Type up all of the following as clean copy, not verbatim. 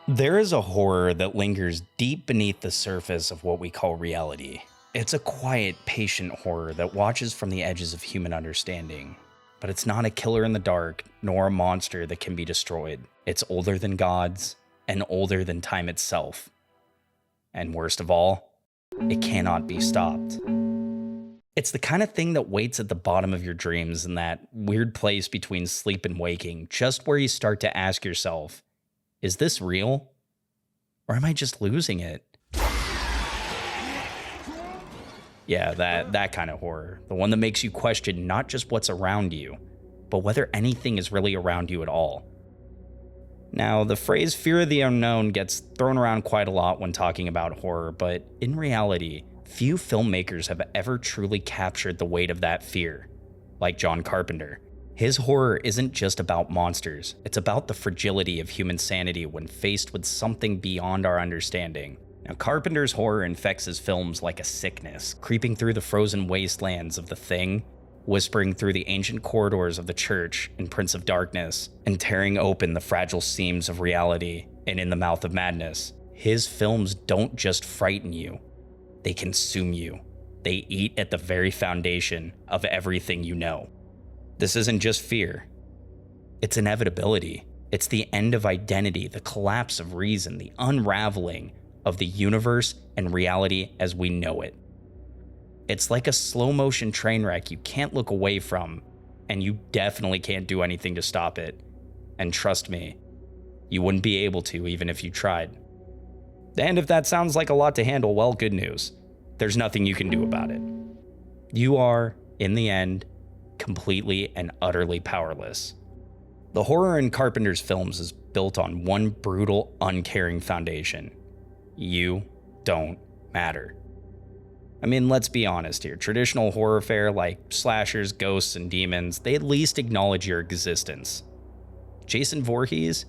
There is a horror that lingers deep beneath the surface of what we call reality. It's a quiet, patient horror that watches from the edges of human understanding. But it's not a killer in the dark, nor a monster that can be destroyed. It's older than gods, and older than time itself. And worst of all, it cannot be stopped. It's the kind of thing that waits at the bottom of your dreams in that weird place between sleep and waking, just where you start to ask yourself, is this real? Or am I just losing it? Yeah, that kind of horror. The one that makes you question not just what's around you, but whether anything is really around you at all. Now, the phrase fear of the unknown gets thrown around quite a lot when talking about horror, but in reality, few filmmakers have ever truly captured the weight of that fear, like John Carpenter. His horror isn't just about monsters, it's about the fragility of human sanity when faced with something beyond our understanding. Now, Carpenter's horror infects his films like a sickness, creeping through the frozen wastelands of The Thing, whispering through the ancient corridors of the church in Prince of Darkness, and tearing open the fragile seams of reality in The Mouth of Madness. His films don't just frighten you, they consume you. They eat at the very foundation of everything you know. This isn't just fear. It's inevitability. It's the end of identity, the collapse of reason, the unraveling of the universe and reality as we know it. It's like a slow-motion train wreck you can't look away from, and you definitely can't do anything to stop it. And trust me, you wouldn't be able to even if you tried. And if that sounds like a lot to handle, well, good news. There's nothing you can do about it. You are, in the end, completely and utterly powerless. The horror in Carpenter's films is built on one brutal, uncaring foundation. You don't matter. I mean, let's be honest here. Traditional horror fare like slashers, ghosts, and demons, they at least acknowledge your existence. Jason Voorhees,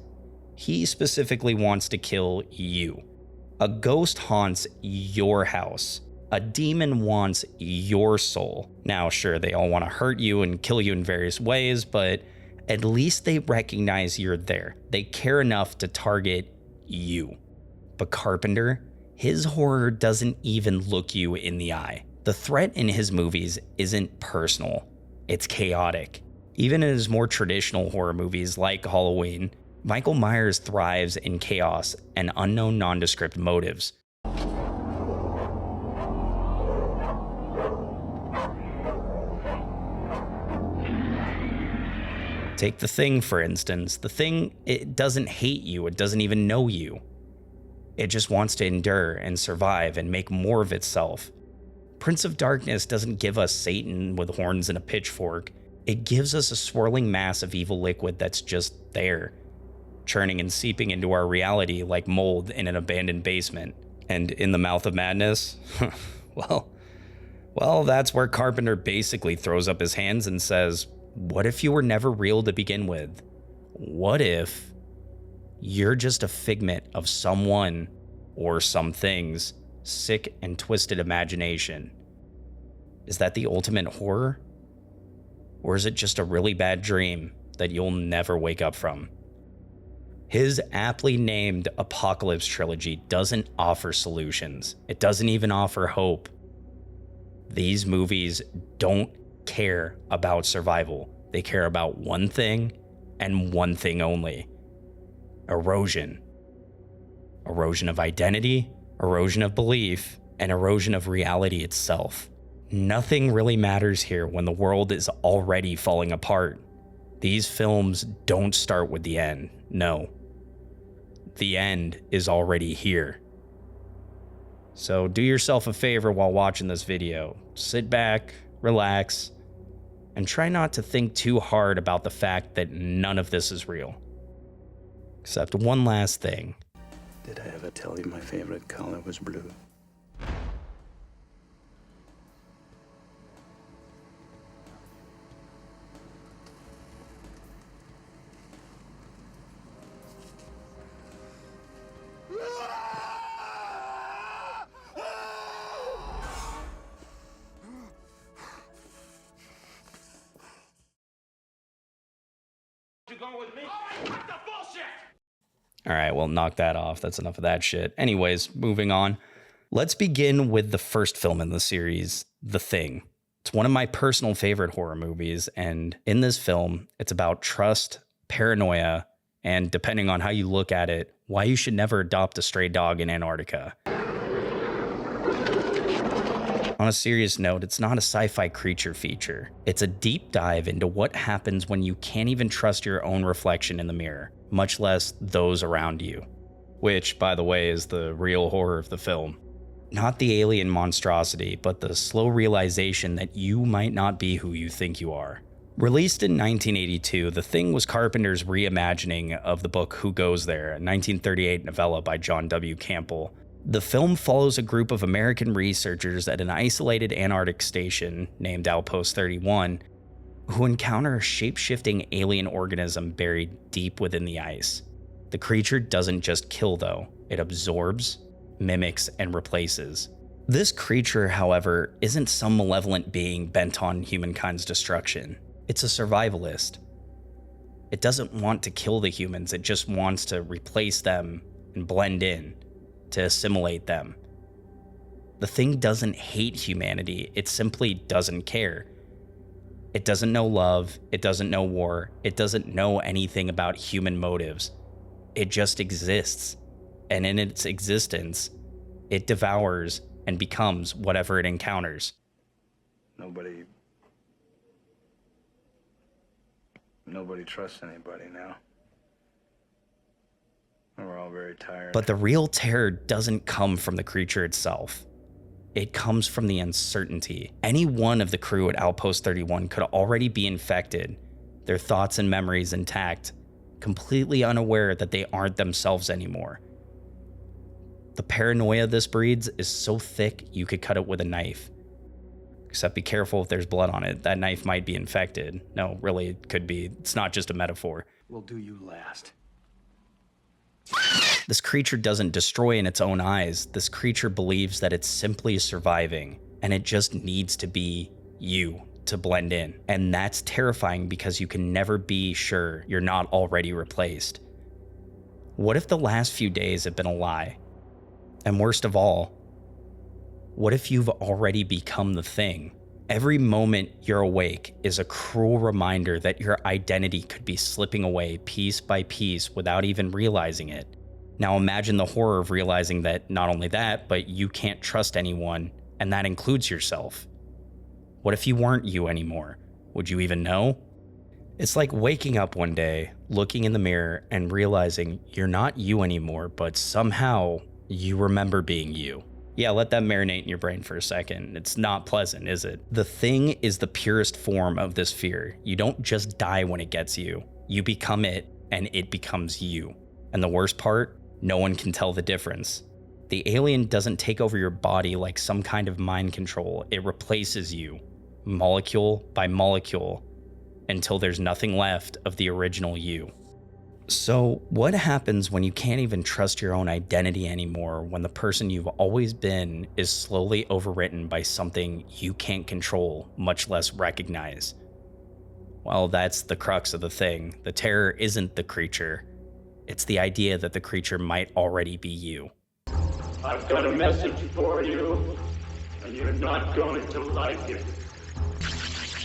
he specifically wants to kill you. A ghost haunts your house. A demon wants your soul. Now, sure, they all want to hurt you and kill you in various ways, but at least they recognize you're there. They care enough to target you. But Carpenter, his horror doesn't even look you in the eye. The threat in his movies isn't personal, it's chaotic. Even in his more traditional horror movies like Halloween, Michael Myers thrives in chaos and unknown nondescript motives. Take The Thing, for instance. The Thing, it doesn't hate you, it doesn't even know you. It just wants to endure and survive and make more of itself. Prince of Darkness doesn't give us Satan with horns and a pitchfork. It gives us a swirling mass of evil liquid that's just there, churning and seeping into our reality like mold in an abandoned basement. And in The Mouth of Madness, well, that's where Carpenter basically throws up his hands and says, what if you were never real to begin with? What if you're just a figment of someone or some things sick and twisted imagination? Is that the ultimate horror? Or is it just a really bad dream that you'll never wake up from? His aptly named Apocalypse Trilogy doesn't offer solutions. It doesn't even offer hope. These movies don't care about survival. They care about one thing and one thing only: erosion. Erosion of identity, erosion of belief, and erosion of reality itself. Nothing really matters here when the world is already falling apart. These films don't start with the end. No. The end is already here. So do yourself a favor while watching this video. Sit back, relax, and try not to think too hard about the fact that none of this is real. Except one last thing. Did I ever tell you my favorite color was blue? You going with me? All right, cut the bullshit! All right, well, knock that off. That's enough of that shit. Anyways, moving on. Let's begin with the first film in the series, The Thing. It's one of my personal favorite horror movies, and in this film, it's about trust, paranoia, and depending on how you look at it, why you should never adopt a stray dog in Antarctica. On a serious note, it's not a sci-fi creature feature. It's a deep dive into what happens when you can't even trust your own reflection in the mirror, much less those around you. Which, by the way, is the real horror of the film. Not the alien monstrosity, but the slow realization that you might not be who you think you are. Released in 1982, The Thing was Carpenter's reimagining of the book Who Goes There, a 1938 novella by John W. Campbell. The film follows a group of American researchers at an isolated Antarctic station named Outpost 31 who encounter a shape-shifting alien organism buried deep within the ice. The creature doesn't just kill, though. It absorbs, mimics, and replaces. This creature, however, isn't some malevolent being bent on humankind's destruction. It's a survivalist. It doesn't want to kill the humans, it just wants to replace them and blend in, to assimilate them. The Thing doesn't hate humanity, it simply doesn't care. It doesn't know love, it doesn't know war, it doesn't know anything about human motives. It just exists, and in its existence, it devours and becomes whatever it encounters. Nobody trusts anybody now. We're all very tired. But the real terror doesn't come from the creature itself. It comes from the uncertainty. Any one of the crew at Outpost 31 could already be infected, their thoughts and memories intact, completely unaware that they aren't themselves anymore. The paranoia this breeds is so thick you could cut it with a knife. Except be careful if there's blood on it. That knife might be infected. No, really, it could be. It's not just a metaphor. We'll do you last. This creature doesn't destroy in its own eyes. This creature believes that it's simply surviving, and it just needs to be you to blend in. And that's terrifying because you can never be sure you're not already replaced. What if the last few days have been a lie? And worst of all, what if you've already become the Thing? Every moment you're awake is a cruel reminder that your identity could be slipping away piece by piece without even realizing it. Now imagine the horror of realizing that not only that, but you can't trust anyone, and that includes yourself. What if you weren't you anymore? Would you even know? It's like waking up one day, looking in the mirror, and realizing you're not you anymore, but somehow you remember being you. Yeah, let that marinate in your brain for a second. It's not pleasant, is it? The Thing is the purest form of this fear. You don't just die when it gets you. You become it, and it becomes you. And the worst part? No one can tell the difference. The alien doesn't take over your body like some kind of mind control. It replaces you, molecule by molecule, until there's nothing left of the original you. So, what happens when you can't even trust your own identity anymore, when the person you've always been is slowly overwritten by something you can't control, much less recognize? Well, that's the crux of the Thing. The terror isn't the creature. It's the idea that the creature might already be you. I've got a message for you, and you're not going to like it.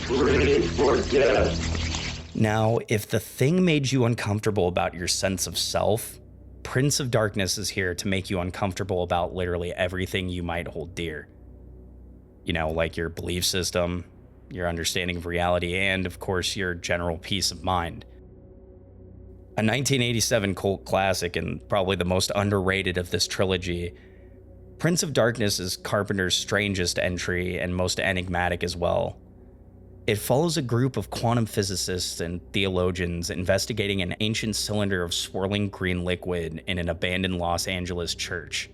Ready for death. Now, if the Thing made you uncomfortable about your sense of self, Prince of Darkness is here to make you uncomfortable about literally everything you might hold dear. You know, like your belief system, your understanding of reality, and of course, your general peace of mind. A 1987 cult classic and probably the most underrated of this trilogy, Prince of Darkness is Carpenter's strangest entry and most enigmatic as well. It follows a group of quantum physicists and theologians investigating an ancient cylinder of swirling green liquid in an abandoned Los Angeles church.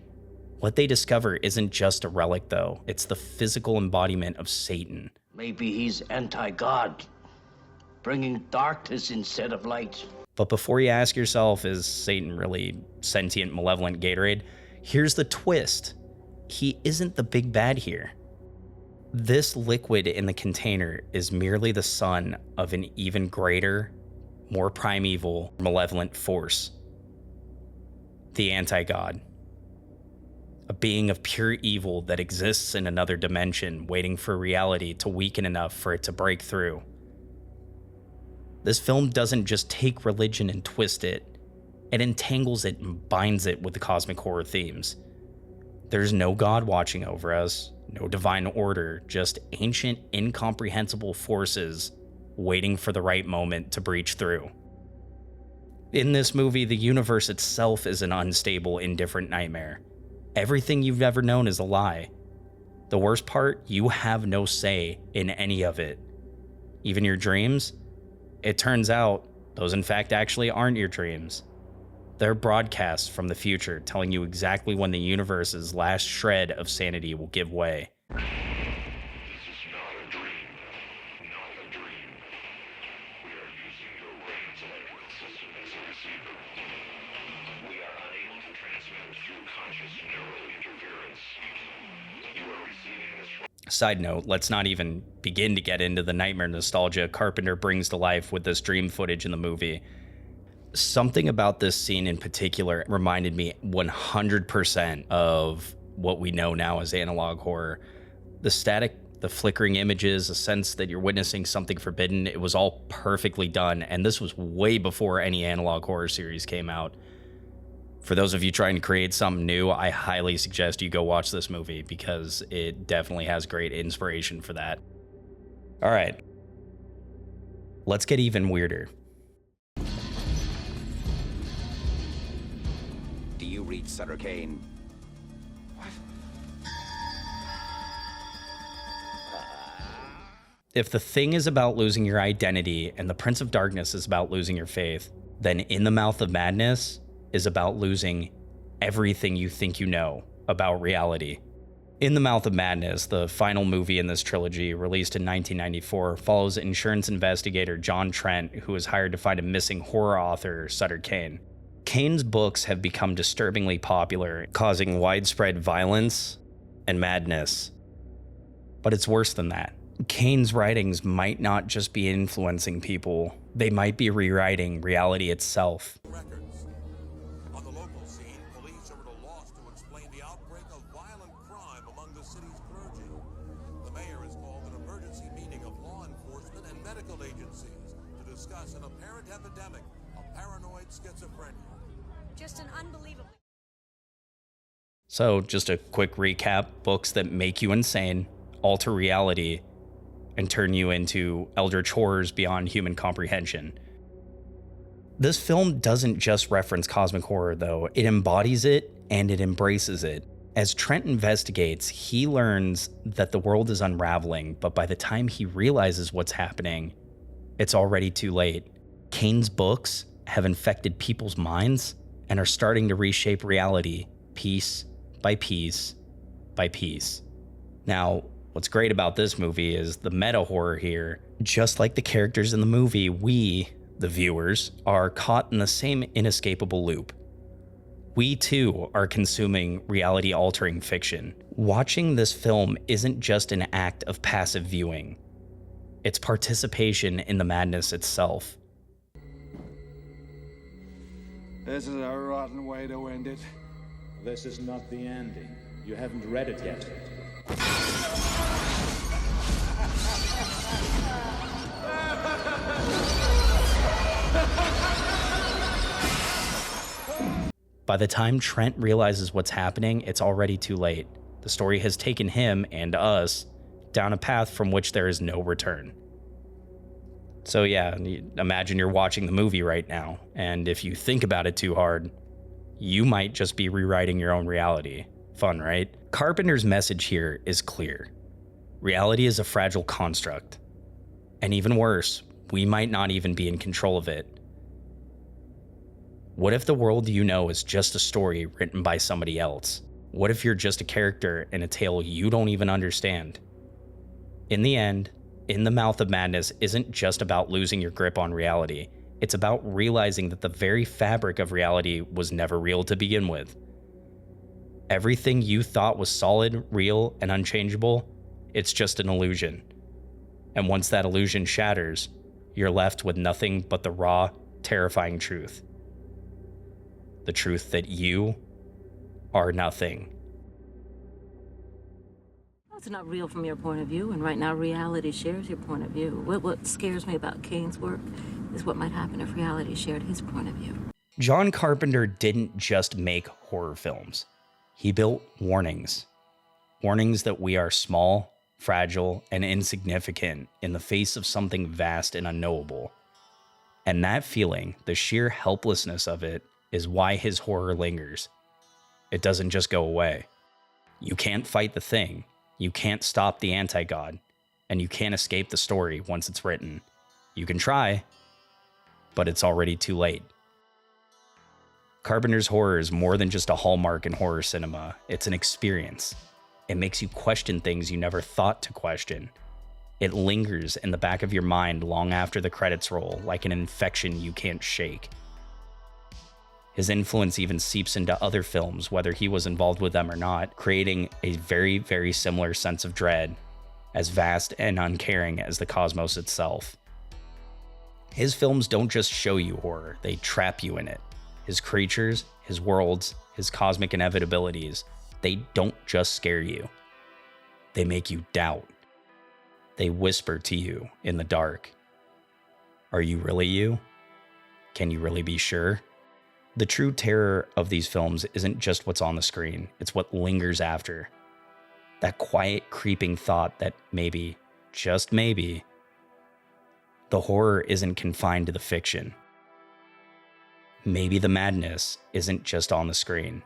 What they discover isn't just a relic, though. It's the physical embodiment of Satan. Maybe he's anti-God, bringing darkness instead of light. But before you ask yourself, is Satan really sentient, malevolent Gatorade? Here's the twist. He isn't the big bad here. This liquid in the container is merely the son of an even greater, more primeval, malevolent force. the anti-god. A being of pure evil that exists in another dimension, waiting for reality to weaken enough for it to break through. This film doesn't just take religion and twist it, it entangles it and binds it with the cosmic horror themes. There's no God watching over us, no divine order, just ancient, incomprehensible forces waiting for the right moment to breach through. In this movie, the universe itself is an unstable, indifferent nightmare. Everything you've ever known is a lie. The worst part, you have no say in any of it. Even your dreams, it turns out, those in fact actually aren't your dreams. They're broadcasts from the future telling you exactly when the universe's last shred of sanity will give way. This is not a dream. Not a dream. We are using your brain's electrical system as a receiver. We are unable to transmit through conscious neural interference. You are receiving this from... Side note, let's not even begin to get into the nightmare nostalgia Carpenter brings to life with this dream footage in the movie. Something about this scene in particular reminded me 100% of what we know now as analog horror. The static, the flickering images, a sense that you're witnessing something forbidden, it was all perfectly done, and this was way before any analog horror series came out. For those of you trying to create something new, I highly suggest you go watch this movie because it definitely has great inspiration for that. All right, let's get even weirder. Do you read Sutter Kane? If The Thing is about losing your identity and The Prince of Darkness is about losing your faith, then In the Mouth of Madness is about losing everything you think you know about reality. In the Mouth of Madness, the final movie in this trilogy, released in 1994, follows insurance investigator John Trent, who is hired to find a missing horror author, Sutter Kane. Kane's books have become disturbingly popular, causing widespread violence and madness. But it's worse than that. Kane's writings might not just be influencing people, they might be rewriting reality itself. Records. On the local scene, police are at a loss to explain the outbreak of violent crime among the city's clergy. The mayor has called an emergency meeting of law enforcement and medical agencies to discuss an apparent epidemic of paranoid schizophrenia. Just an unbelievable... So, just a quick recap: books that make you insane, alter reality, and turn you into eldritch horrors beyond human comprehension. This film doesn't just reference cosmic horror, though. It embodies it and it embraces it. As Trent investigates, he learns that the world is unraveling, but by the time he realizes what's happening, it's already too late. Kane's books have infected people's minds and are starting to reshape reality piece by piece by piece. Now, what's great about this movie is the meta horror here. Just like the characters in the movie, we, the viewers, are caught in the same inescapable loop. We too are consuming reality-altering fiction. Watching this film isn't just an act of passive viewing. It's participation in the madness itself. This is a rotten way to end it. This is not the ending. You haven't read it yet. By the time Trent realizes what's happening, it's already too late. The story has taken him, and us, down a path from which there is no return. So yeah, imagine you're watching the movie right now, and if you think about it too hard, you might just be rewriting your own reality. Fun, right? Carpenter's message here is clear. Reality is a fragile construct. And even worse, we might not even be in control of it. What if the world you know is just a story written by somebody else? What if you're just a character in a tale you don't even understand? In the end, In the Mouth of Madness isn't just about losing your grip on reality. It's about realizing that the very fabric of reality was never real to begin with. Everything you thought was solid, real, and unchangeable, it's just an illusion. And once that illusion shatters, you're left with nothing but the raw, terrifying truth. the truth that you are nothing. It's not real from your point of view, and right now reality shares your point of view. What scares me about Kane's work is what might happen if reality shared his point of view. John Carpenter didn't just make horror films. He built warnings. Warnings that we are small, fragile, and insignificant in the face of something vast and unknowable. And that feeling, the sheer helplessness of it, is why his horror lingers. It doesn't just go away. You can't fight the thing. You can't stop the anti-god, and you can't escape the story once it's written. You can try, but it's already too late. Carpenter's horror is more than just a hallmark in horror cinema. It's an experience. It makes you question things you never thought to question. It lingers in the back of your mind long after the credits roll, like an infection you can't shake. His influence even seeps into other films, whether he was involved with them or not, creating a very, very similar sense of dread, as vast and uncaring as the cosmos itself. His films don't just show you horror, they trap you in it. His creatures, his worlds, his cosmic inevitabilities, they don't just scare you. They make you doubt. They whisper to you in the dark. Are you really you? Can you really be sure? The true terror of these films isn't just what's on the screen, it's what lingers after. That quiet, creeping thought that maybe, just maybe, the horror isn't confined to the fiction. Maybe the madness isn't just on the screen.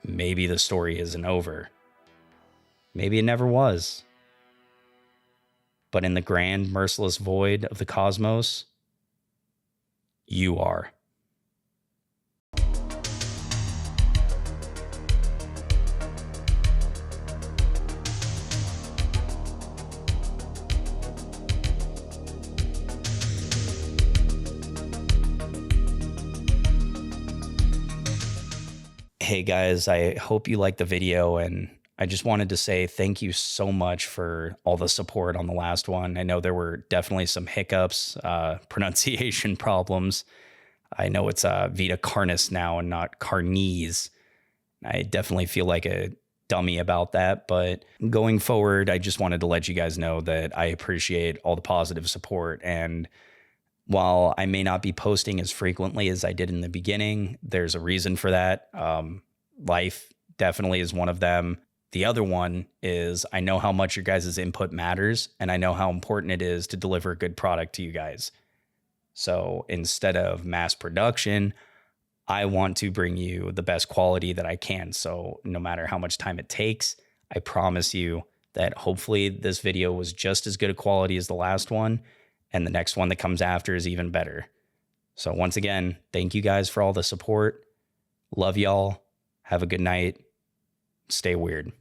Maybe the story isn't over. Maybe it never was. But in the grand, merciless void of the cosmos, you are. Hey guys, I hope you liked the video, and I just wanted to say thank you so much for all the support on the last one. I know there were definitely some hiccups, pronunciation problems. I know it's Vita Carnis now and not Carnese. I definitely feel like a dummy about that, but going forward, I just wanted to let you guys know that I appreciate all the positive support, and while I may not be posting as frequently as I did in the beginning, there's a reason for that. Life definitely is one of them. The other one is I know how much your guys' input matters, and I know how important it is to deliver a good product to you guys. So instead of mass production, I want to bring you the best quality that I can. So no matter how much time it takes, I promise you that hopefully this video was just as good a quality as the last one, and the next one that comes after is even better. So once again, thank you guys for all the support. Love y'all. Have a good night. Stay weird.